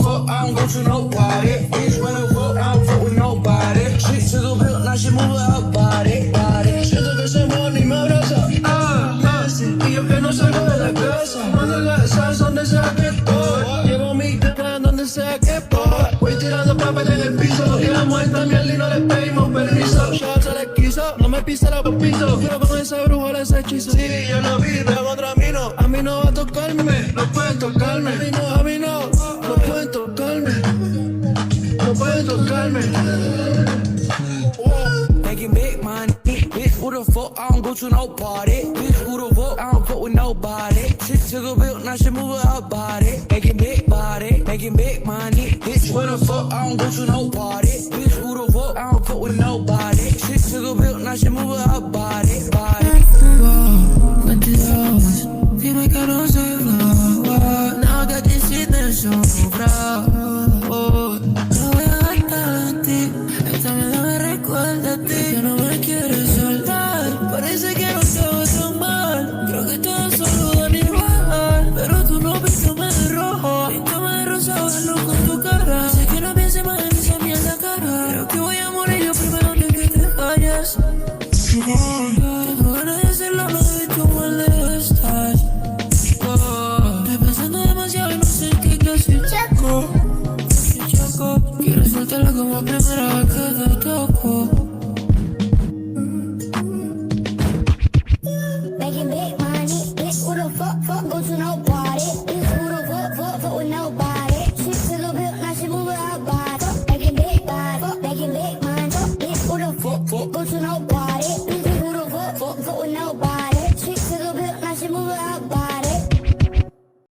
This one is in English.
fuck, I don't go to no party. Bitch, when I fuck, I don't fuck with nobody. Shit to the bill, now she move her body. Siento que se mueve y me abraza. Sí, y yo que no salgo de la casa. Mándale esas donde sea que estoy. Llevo mi tema donde sea que estoy. Voy tirando papel en el piso. Y la muestra miel y no le pedimos permiso. Shots se le quiso, no me pisa la popito. Pero con esa bruja les hechizo. Sí, yo lo vi, pero contra mí no. A mí no va a tocarme, no pueden tocarme. A mí no, no pueden tocarme. No pueden tocarme. Making big money, bitch, who the fuck, I don't go to no party. Bitch, who the fuck, I don't fuck with nobody. Shit took a bill, now she move her body. Making big money, bitch, who the fuck, I don't go to no party. Bitch, who the fuck, I don't fuck with nobody. Shit took a bill, now she move her body. 22, dime que no soy bravo. No, que te hiciste bravo. No voy a gastar en ti, esta mierda me recuerda a ti. Que no me quieres soltar, parece que no te voy tan mal. Creo que todos saludan igual, pero tú no píntame de rojo. Píntame de rosa, verlo con tu cara. Sé que no pienses más en esa mierda cara. Creo que voy a morir yo primero antes que te vayas. Tengo ganas de hacerlo, no sé cómo le estás. Estoy pensando demasiado y no sé qué casi chaco. Quiero soltarla como primera vez que te toco. Making big money, bitch, who the fuck, go to no party. Bitch, who the fuck with nobody. Shit to the bill, now she move her body. Making big money, bitch, who the fuck, go to no party.